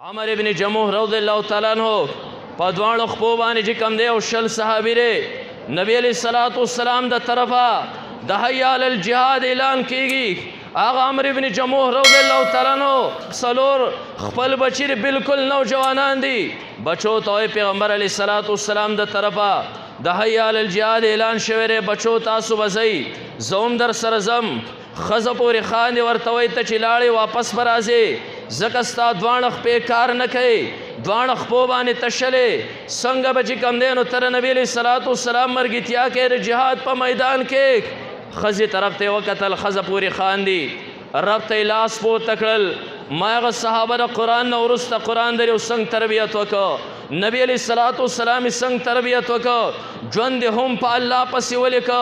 عمر ابن جموح رضی اللہ تعالیٰ عنہ په دواړو خپو باندې چې کوم دی او شل صحابي دی نبی علیہ الصلوۃ والسلام د طرفه د حی علی الجهاد اعلان کیږي هغه عمر ابن جموح رضی الله تعالی عنہ څلور خپل بچی بالکل نوجوانان دي بچو ته پیغمبر علیہ الصلوۃ والسلام د طرفه د حی علی الجهاد اعلان شوی ری بچو تاسو وځي زوم در سره زم خزه پورې خان ورته وای ته چې لاړې واپس برازي زکه ستا دوانخ په کار نه کوي دوانخ په باندې تشلې څنګه به چې کم دی نو تر نبی علیہ الصلوۃ والسلام مرګتیا کې د جهاد په میدان کې خزه طرف ته وکتل خزه پورې خان دي رب ته لاس پو تکړل ما هغه صحابه د قرآن نه ورسته قرآن درې څنګه تربیت وکړه نبی علیہ الصلوۃ والسلام څنګه تربیت وکړه ژوند هم په الله پسې ولیکه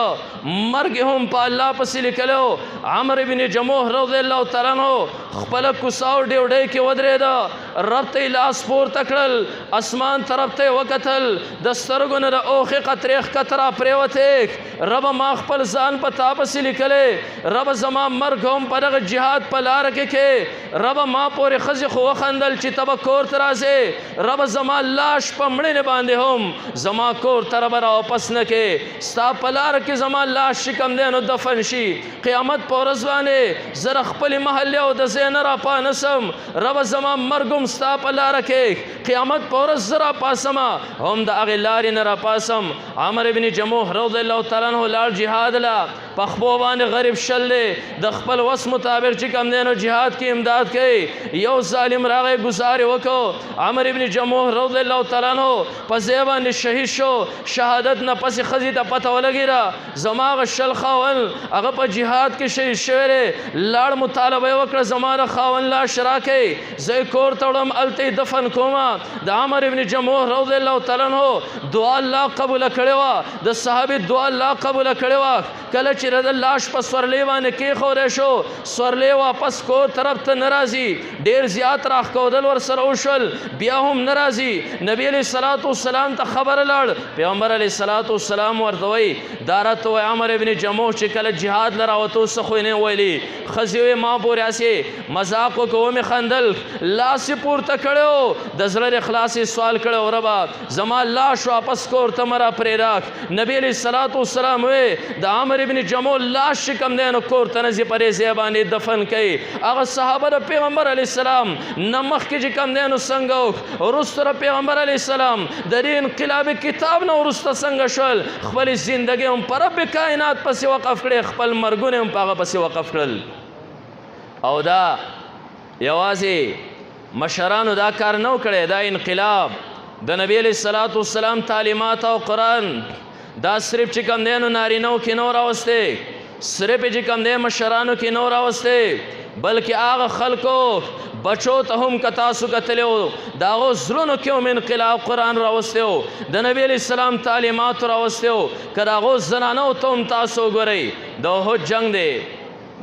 مرګ هم په الله پسې لیکلو عمر ابن جموح رضی الله تعالی عنہ خپل کوساو ډیوډۍ کې ودرېده رب ته لاس پورته کړل اسمان طرف ته وکتل د سترګو نه د اوښې قطرې ښکته راپرېوتې رب ما خپل ځان په تا پسې لیکلی رب زما مرګ هم په دغه جهاد په لاره کې رب ما پورې ښځې خو وخندل چې ته به کور ته راځې رب زما لاش په مړینې باندې هم زما کور ته رب راواپس نه کې ستا په لاره کې زما لاش چې کوم دی نو دفن شي قیامت په ورځ باندې زه د خپلې محلې او د ځای نه راپانسم رب زما مرګ هم ستا په لاره کې قیامت په ورځ زه راپاسم هم د هغې لارې نه راپاسم عمر ابن جموح رضی الله تعالی عنہ لاړ جهاد له په خپو باندې غریب شل دی د خپل وس مطابق چې کوم دی نو جهاد کې امداد کوي یو ظالم راغی ګزارې وکړو عمر ابن جموح رضی الله تعالی عنہ په ځای باندې شهید شو شهادت نه پسې ښځې ته پته ولګېده زما هغه شل خاون هغه په جهاد کې شهید شوی دی لاړ مطالبه یې وکړه زما د خاون لاش راکئ زه یې کور ته وړم هلته یې دفن کومه د عمر ابن جموح رضی الله تعالی عنہ دعا الله قبوله کړې وه د صحابي دعا الله قبوله کړې وه کله چې د لاش په سورلۍ باندې کېښودی شو سورلۍ واپس کور طرف ته نه راځي ډېر زیات راښکودل ورسره وشول بیا هم نه راځي نبی علیہ الصلوۃ والسلام ته خبره لاړ پیغمبر علیہ الصلوۃ والسلام ورته وایي دا راته وایي عمر ابن جموح چې کله جهاد له راوتو څه خو یې نه ویلي ښځې وایي ما پورې هسې مذاق وکړو ومې خندل لاس یې پورته کړی د زړه د اخلاص یې سوال کړی ربه زما لاش واپس کور ته مه راپرېږده نبی علیہ الصلوۃ والسلام وایي د عمر ابن جموح لاش چې کوم دی نو کور ته نه ځي په دې ځای باندې دفن کوي هغه صحابه د پیغمبر علیه السلام نه مخکې چې کوم دی نو څنګه وروسته د پیغمبر علیه السلام د دې انقلابي کتاب نه وروسته څنګه شول خپلې زندګۍ هم په رب کائنات پسې وقف کړې خپل مرګونه هم په هغه پسې وقف کړل او دا یوازې مشرانو دا کار نه و کړی دا انقلاب د نبی علیه الصلوۃ والسلام تعلیمات او قرآن دا صرف چې کوم دی نو نارینهو کې نو راوستی صرف چې کوم دی مشرانو کې نو راوستی بلکې هغه خلکو بچو ته هم که تاسو کتلی وو د هغو زړونو کې هم انقلاب قرآن راوستی وو د نبی علیه السلام تعلیماتو راوستی وو که د هغو زنانو ته هم تاسو وګورئ د احد جنګ دی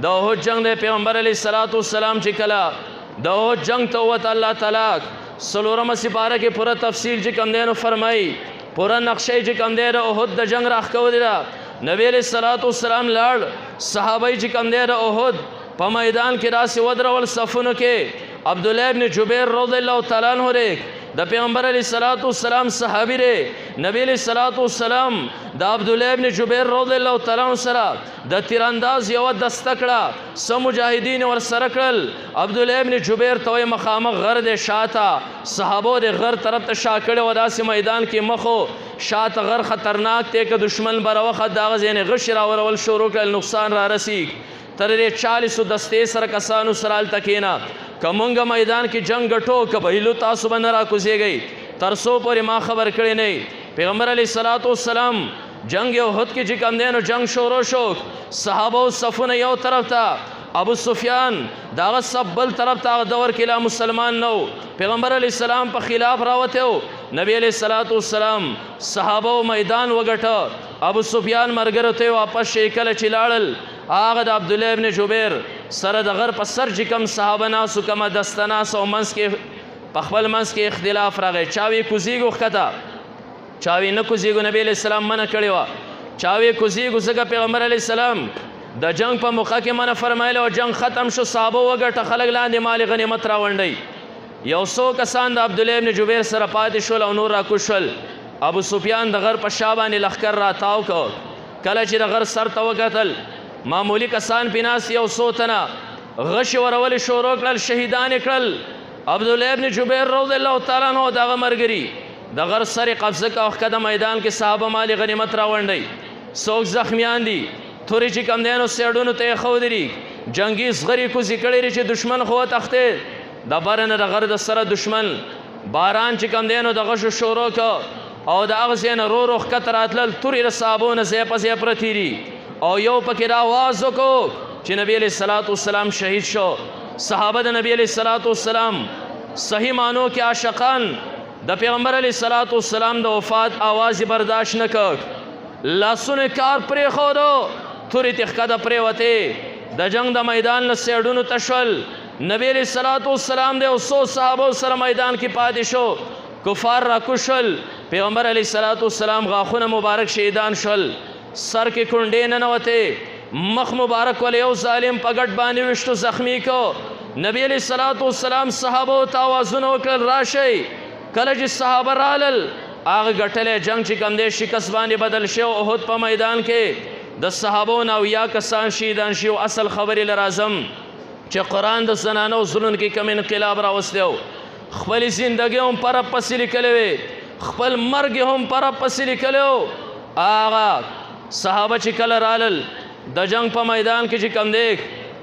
د احد جنګ دی پیغمبر علیه الصلوۃ والسلام چې کله د احد جنګ ته ووت الله تعالی څلورمه سپاره کې پوره تفصیل چې کوم دی نو فرمایي پوره نقشه چې کوم دی د احد د جنګ راښکولې ده نبی علیہ الصلوۃ والسلام لاړ صحابه چې کوم دی د احد په میدان کې راسې ودرول صفونو کې عبدالله ابن جبیر رضی الله تعالی عنہ دی د پیغمبر علیہ الصلوۃ والسلام صحابي دی نبی علیہ الصلوۃ والسلام د عبدالله ابن جبیر رضی الله تعالی عنہ سره د تیرانداز یوه دسته کړه څه مجاهدین ورسره کړل عبدالله ابن جبیر ته وایي مخامخ غر دی شاته صحابو د غر طرف ته شا کړی و داسې میدان کې مخو شاته غر خطرناک دی که دشمن به راوخت د هغه ځای نه غشې راورول شروع کړل نقصان را رسیږي تر دې 40 دستې سره کسانو سره هلته کښېنه که مونږ میدان کې جنګ ګټو که بهیلو تاسو به نه راکوزېږئ تر څو پورې ما خبر کړی نه پیغمبر علیه الصلوۃ والسلام جنگ احد کې چې کوم دی نو جنگ شروع شو صحابه صفونه یو طرف ته ابو سفیان د هغه صف بل طرف ته هغه دور کې لا مسلمان نه و پیغمبر علیه السلام په خلاف راوتی و نبی علیه الصلوۃ والسلام صحابه میدان وګټه ابو سفیان ملګرو ته واپس شي کله چې لاړل هغه د عبدالله ابن جبیر سره د غر په سر چې کوم صحابه ناسو کومه دسته ناسو او منځ کې په خپل منځ کې اختلاف راغی چاوی کوزیږو ښکته چاوی نه کوزیږو نبی علیه السلام منع کړې وه چاوی کوزیږو ځکه پیغمبر علیه السلام د جنگ په موقع کې منع فرمایله او جنگ ختم شو صحابه وګټه خلک لاندې مال غنیمت راونډئ یو څو کسان د عبدالله ابن جبیر سره پاتې شول او نور راکوز شول. ابو سفیان د غر په شا باندې لښکر راتاو کړ. کله چې د غر سر ته وکتل معمولی کسان پې ناست یو څو تنه غشې ورولې شروع کړل، شهیدان یې کړل. عبدالله ابن جبیر رضی الله تعالی عنه د هغه ملګري د غر سر یې قبضه کړه او ښکته میدان کې صحابه مال غنیمت راونډئ. څوک زخمیان دي، تورې چې کم دی نو سیډونو ته یې ښودلي، جنګي زغرې کوزې کړې دي چې دشمن خو وتښتېد. د بره نه د غر د سره دشمن باران چې کم دی نو د غشو شروع کړه او د هغه ځای نه رو رو ښکته راتلل. تورې د صحابو نه ځای په ځای پرتې دي او یو پکې دا آواز وکړو چې نبی علیه الصلاة والسلام شهید شو. صحابه د نبی علیه الصلاة والسلام صحیح معنو کې عاشقان د پیغمبر علیه الصلاة والسلام د وفات آواز برداشت نه کړ. لاسونه کار پرېښودو، تورې تې ښکته پرېوتې، د جنګ د میدان له سیډونو ته شول. نبی علیه الصلاة والسلام د یو څو صحابو سره میدان کې پاتې شو. کفار راکوز شول. پیغمبر علیه الصلاة والسلام غاښونه مبارک شهیدان شول، سر کې کونډې ننوتې، مخ مبارک ول یو ظالم په ګټ باندې ویشتو زخمی کو. نبی علیه الصلاة والسلام صحابو ته آوازونه وکړل راشئ. کله چې صحابه رالل هغه ګټلی جنګ چې کم دی شکست باندې بدل شو. احد په میدان کې د صحابو نه 90 کسان شهیدان شي. اصل خبرې له راځم چې قرآن د زنانو زلون کې کم انقلاب راوستی و. خپلې زندګۍ هم پرب پسې لیکلی وې، خپل مرګ هم پرب پسې لیکلی و. هغه صحابه چې کله رالل د جنگ په میدان کې چې کم دی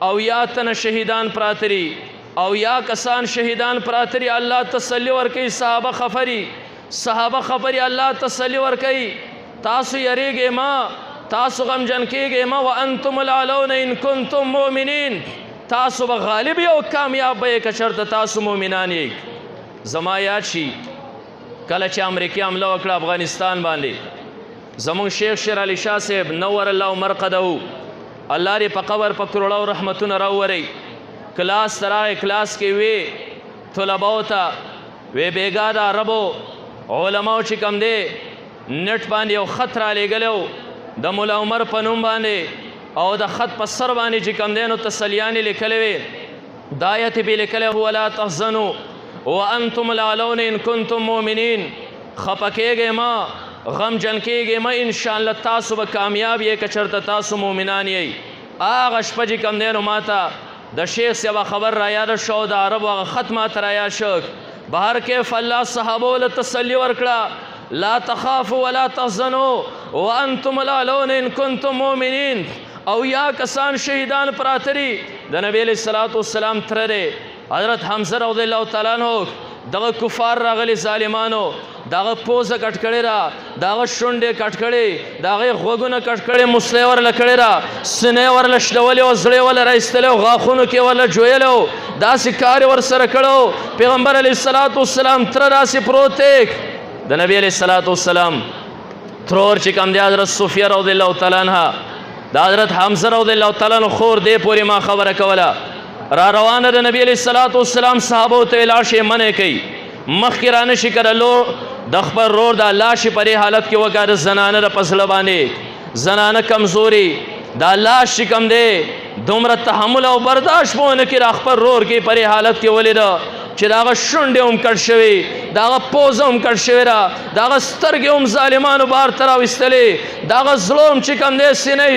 90 تنه شهیدان پراته دي، 90 کسان شهیدان پراته دي. الله تسلی ورکوي. صحابه خبري الله تسلی ورکوي. تاسو یریږئ ما، تاسو غمجن کیږئ ما. وانتم العلون ان کنتم مؤمنین، تاسو به غالب یې او کامیاب به یې که چېرته تاسو مؤمنان یې. زما یاد شي کله چې امریکې حمله وکړه افغانستان باندې، زمونږ شیخ شیر علي شاه صاحب نور الله مرقده، الله دې په قبر په کروړو رحمتونه راوورئ، کلاس ته راغی. کلاس کې وی طلباو ته وی بېګا د عربو علماو چې کم دی نټ باندې یو خط رالیږلی و د ملا عمر په نوم باندې، او د خط په سر باندې چې کم دی نو تسلیانې لیکلی وې. دا آیت یې بې لیکلی هو لا تحزنوا وانتم العلون ان کنتم مؤمنین. خفه کیږئ ما، غمجن کیږئ ما، انشاءالله تاسو به کامیاب یې که چېرته تاسو مؤمنان یئ. هغه شپه چې کم دی نو ماته د شیخ یوه خبر را یاده شو، د عربو هغه خط ماته را یاد شو. بهر کیف الله صحابو له تسلي ورکړه، لا تخافوا ولا تحزنوا وانتم العلون ان کنتم مؤمنین. او یا کسان شهیدان پراته دي. د نبی علیه الصلاة والسلام تره دی حضرت حمزه رضی الله تعالی عنه، دغه کفار راغلي ظالمانو دغه پوزه کټ کړې را، دغه شونډې کټ کړې، دغه غوږونه کټ کړې، مسلې ورله کړې را، سینې ورله شلولې او زړې ورله را ایستلی او غاښونو کې ورله جویلی او داسې کار یې ورسره کړی. پیغمبر علیه الصلاة والسلام تره داسې پروت دی. د نبی علیه الصلاة والسلام ترور چې کوم دی حضرت صفیه رضی الله تعالی عنها د حضرت حمزه رضی الله تعالی عنه خور دې پورې ما خبره کوله. را روانه د نبی علیه الصلاة والسلام صحابو ته لاش یې منع کوي، مخکې رانشي کړلو د خپل رور دا لاش په دې حالت کې وکړه. د زنانه د په زړه باندې زنانه کمزوري، دا لاش چې کوم دی دومره تحمل او برداشت به ونه کړي. د خپل رور کې په دې حالت کې ولیده چې د هغه شونډې هم کټ شوي، د هغه پوزه هم کټ شوې ده، د هغه سترګې هم ظالمانو بهر ته راویستلې، د هغه زړه هم چې کوم دی سینې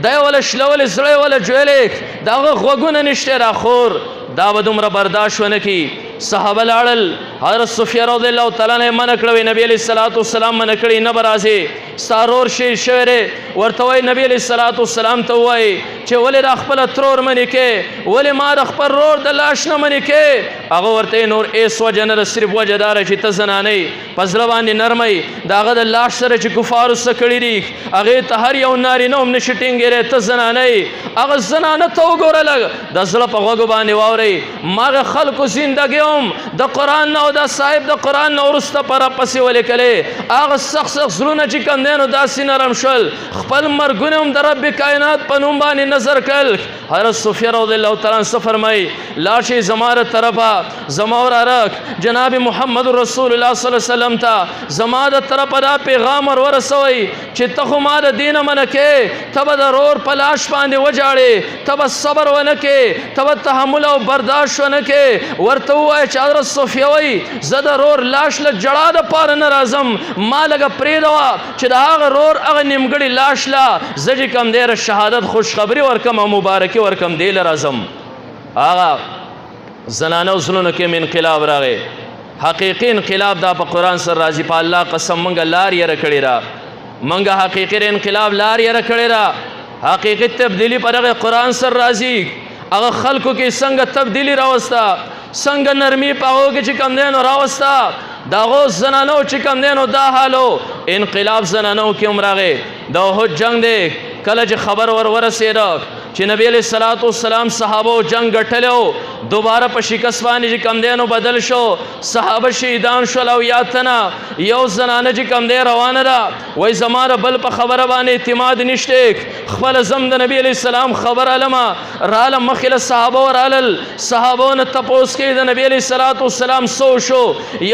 دی یې وله شلولې، زړه یې وله جویلې، د هغه غوږونه نشته را خور. دا به دومره برداشت ونه کړي. صحابه لاړل، حضرت صفیه رضی الله تعالی عنه منع کړی، نبی علیه الصلاة والسلام منع کړی، نه به راځې ستا رور شهید شوی دی. ورته وایي نبی علیه الصلاة والسلام ته ووایي چې ولې د خپله ترور منې کې، ولې ما د خپل رور د لاش نه منې کې. هغه ورته نور هېڅ وجه نه ده، صرف وجه دا ده چې ته زنانۍ په زړه باندې نرمئ، د هغه د لاش سره چې کفارو څه کړي دي هغې ته هر یو نارینه هم نشي ټینګېدی. ته زنانۍ، هغه زنانه ته وګوره لږ د زړه په غوږو باندې واورئ. ماغه خلکو زندګۍ هم د قرآن نه او د صاحب د قرآن نه وروسته پره پسې ولیکلې. هغه سخت سخت زړونه چې کوم دی نو داسې نرم شول، خپل مرګونه هم د رب کائنات په نوم باندې نظر کړل حضرت صفیہ رضی الله تعالی عنہ فرمای لاشه زماره طرفا زمور رک جناب محمد رسول الله صلی الله علیه وسلم ته زماده طرفا دا پیغام ورسوي چې ته خو ما د دین منکه تب ضرور پلاش باندې وجاړي تب صبر ونکه تب تحمل او برداشت ونکه ورته وای چې حضرت صفیہ وای زه ضرور لاش له جړا د پار نه راځم ما لګه پریدوا چې دا هغه رور هغه نیمګړی لاش لا زجی کم دیر شهادت خوشخبری ورکم او مبارکی ورکم دی لرازم آغا زنانو زلونو کې انقلاب راغی حقیقی انقلاب دا په قرآن سر راځي په الله قسم منګه لار یې کړی را منګه حقیقی انقلاب لار یې کړی را حقیقی تبدیلی پر هغه قرآن سر راځي هغه خلکو کې څنګه تبدیلی راوستا څنګه نرمی پاو کې چې کم دین راوستا داغو زنانو چې کم دینو دا حالو انقلاب زنانو کې عمرغه دا هو جنگ دی کله چې خبر ورسېده چې نبی علیہ الصلوۃ والسلام صحابه جنگ ګټلو دوباره په شکست باندې چې کم دینو بدل شو صحابه شهیدان شول او یاتنا یو زنانه چې کم دی روانه ده وای زماره بل په خبره باندې اعتماد نشته خپل زم د نبی علیہ السلام خبر علما رال مخله صحابه ورال صحابون تپوس کې د نبی علیہ الصلوۃ والسلام سو شو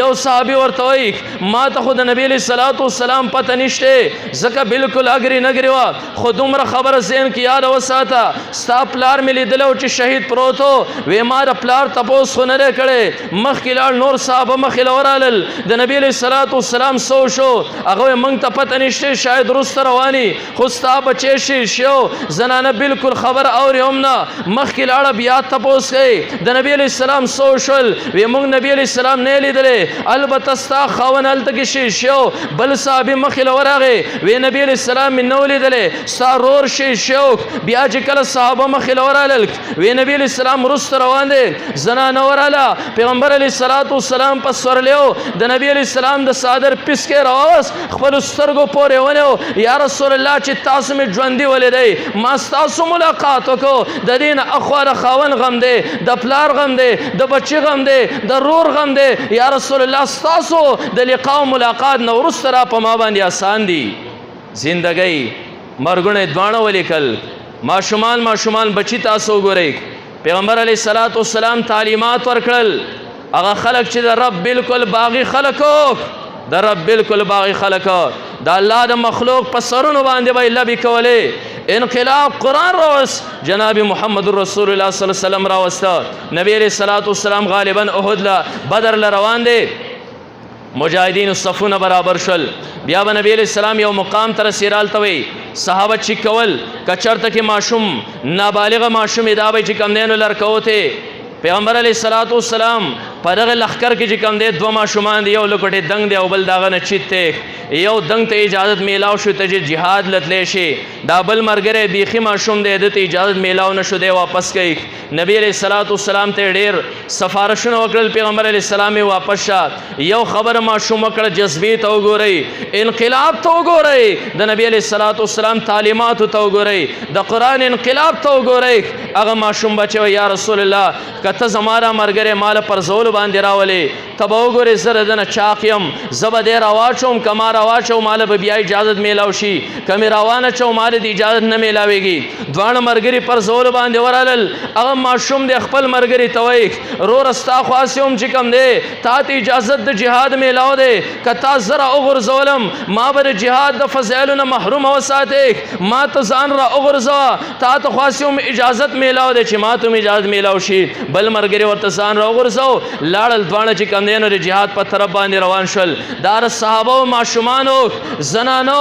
یو صحابي ورته وای ما ته خود نبی علیہ الصلوۃ والسلام پته نشته زکه بالکل اگری نگری وا خود عمر خبر ذهن کې یاد وساته ستا پلار مې لیدلو چې شهید پروتو وې ما د پلار تپوس خو نه کړی مخکې لاړ نور صحابه مخې له ورالل د نبی علیہ الصلوۃ والسلام سو شو هغه موږ ته پته نشته شاید رسته رواني خو ستا بچی شو زنانه بالکل خبر اوري هم نه مخکې لاړه بیا تپوس کوي د نبی علیہ السلام سو شول وې موږ نبی علیہ السلام نه لیدلې البته ستا خاون هلته کې شو بل صحابي مخې له ورغی وې نبی علیہ السلام مې نه لیدلې ستا رور شو بیا چې کله صحابه مخې له ورالل وې نبی علیہ السلام رسته روان دی زنانه وراله پیغمبر علیہ الصلوۃ والسلام په سورلیو د نبی علیہ السلام د صادر پسکې راوس خپل سترګو پورې ونیو یا رسول الله چې تاسو مې ژوندۍ ولیدئ ما ستاسو ملاقات وکړو د دین اخوار خاون غم دی د پلار غم دی د بچی غم دی د رور غم دی یا رسول الله ستاسو د لقاء او ملاقات نو ورسته را په ما باندې آسان دي زندګۍ مرګونه دوانه ولیکل ماشومان بچی تاسو ګورئ پیغمبر علیہ الصلوۃ والسلام تعلیمات ورکړل هغه خلق چې د رب بالکل باغی خلقو د رب بالکل باغی خلقو د الله د مخلوق په سرونو باندې به لبی کوله انقلاب قرآن راوس جناب محمد رسول الله صلی الله علیه وسلم راوسته نبی علیہ الصلوۃ والسلام غالبا احد لا بدر لا روان دي مجاهدین صفونه برابر شل بیا به نبی علیہ السلام یو مقام تر سیرال توي صحابه چې کول کچرته کې ماشوم نابالغ ماشوم ادابه چې کم دینو لړکوته پیغمبر علیہ الصلوۃ والسلام په دغه لخر کې چې کم دی دوه ماشومان دی یو لکټې دنګ دی او بل داغه نه چیته یو دنګ ته اجازه میلاو شو ته جهاد لتلی شي دا بل مرګره بیخي ماشوم دی د ته اجازه میلاو نشو دی واپس کوي نبی علیہ الصلوۃ والسلام ته ډیر سفارشونه وکړل پیغمبر علیہ السلام واپس شاه یو خبر ماشوم کړه جذبې ته وګورئ انقلاب ته وګورئ د نبی علیہ الصلوۃ والسلام تعلیمات ته وګورئ د قران انقلاب ته وګورئ هغه ماشوم بچو یا رسول الله کته زماره مرګره مال پر زول باندې راولې تبو ګورې زره دنه چاقیم زب دې راواچوم کما راواچو مال به بیا اجازه میلاو شي کمی روانه چو مال دې اجازه نه میلاويږي دوان مرګري پر زول باندې ورالل هغه ماشوم د خپل مرګري توي رو رستا خاصوم چې کم دې تا ته اجازه د جهاد میلاو دې کتا زرا اوغر زولم ما بر جهاد د فضائلنا محروم وساته ما ته ځان را اوغرزا تا ته خاصوم اجازه میلاو دې چې ما ته اجازه میلاو شي بل مرګري ورته ځان را اوغرزو لاړل دوانه چې کم دینو د جهاد په طرف باندې روان شول دار صحابه او ماشومانو زنانو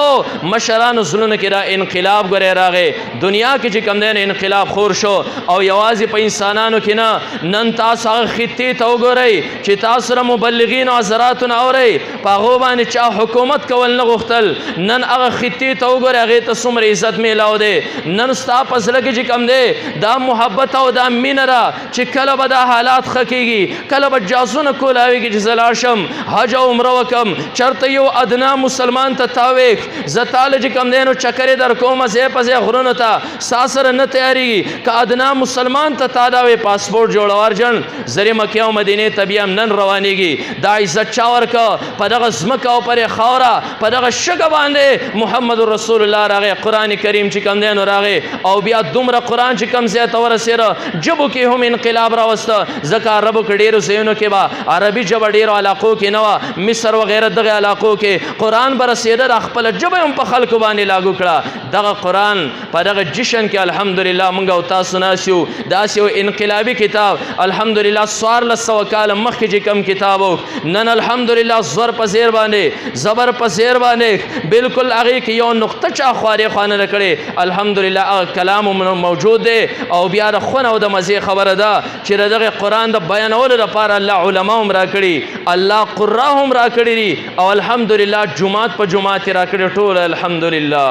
مشرانو زلون کې را انقلاب غره راغې دنیا کې چې کم دین انقلاب خور شو او یوازې په انسانانو کې نه نن تاسو هغه خطې ته وګورئ چې تاسو را مبلغین او حضرات اورئ په هغه باندې چا حکومت کول نه غوښتل نن هغه خطې ته وګورئ هغه ته څومره عزت میلاو دی نن ستا په زړه کې چې کم دی دا محبت او دا مینه را چې کله به دا حالات خکېږي کله به جاسونه کولاوي داوي کې چې زه لاړ شم حج او عمره وکم چېرته یو ادنا مسلمان ته تاویک زه تاله چې کوم دی نو چکرې در کومه ځای په ځای غرونو ته ستا سره نه تیارېږي که ادنا مسلمان ته تا دا وی پاسپورټ جوړه ارجن زرې مکې او مدینې ته بیا هم نن روانېږي دا عزت چا ورکه په دغه ځمکه او پرې خاوره په دغه شګه باندې محمد رسول الله راغی قرآن کریم چې کوم دی نو راغی او بیا دومره قرآن چې کوم ځای ته ورسېده ژبو کې هم انقلاب راوسته ځکه عربو کې ډېرو ځایونو کې به عربي ژبه ډېرو علاقو کې نه وه مصر وغیره دغه علاقو کې قرآن به رسېده د خپله ژبه هم په خلکو باندې لاګو کړه دغه قرآن په دغه جشن کې الحمدلله موږ او تاسو ناست یو داسې یو انقلابي کتاب الحمدلله 1400 کاله مخکې چې کوم کتاب و نن الحمدلله زور په زیر باندې زبر په زیر باندې بالکل هغې کې یو نقطه چا خوارې خوانه نه کړې الحمدلله هغه کلام موجود دی او بیا د خون او د مزې خبره ده چې د دغه قرآن د بیانولو لپاره الله علما هم راکړي الله قرا هم راکړي دي او الحمدلله جماعت په جماعت یې راکړي ټول الحمدلله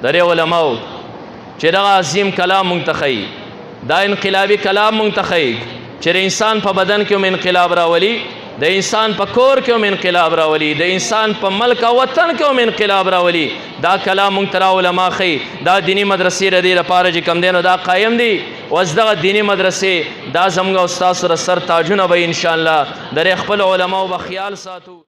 د دې علماو چې دغه عظیم کلام مونږ ته ښیي دا انقلابي کلام مونږ ته ښیي چې د انسان په بدن کې هم انقلاب راولي د انسان په کور کې هم انقلاب راولي د انسان په ملک او وطن کې هم انقلاب راولي دا کلام مونږ ته علما ښیي دا دینی مدرسې د دې لپاره چې کوم دی نو دا قایم دي اوس دغه دینی مدرسې دا زموږ او ستاسو سره سر تاجونه به انشاءالله د خپل علماو به خیال ساتو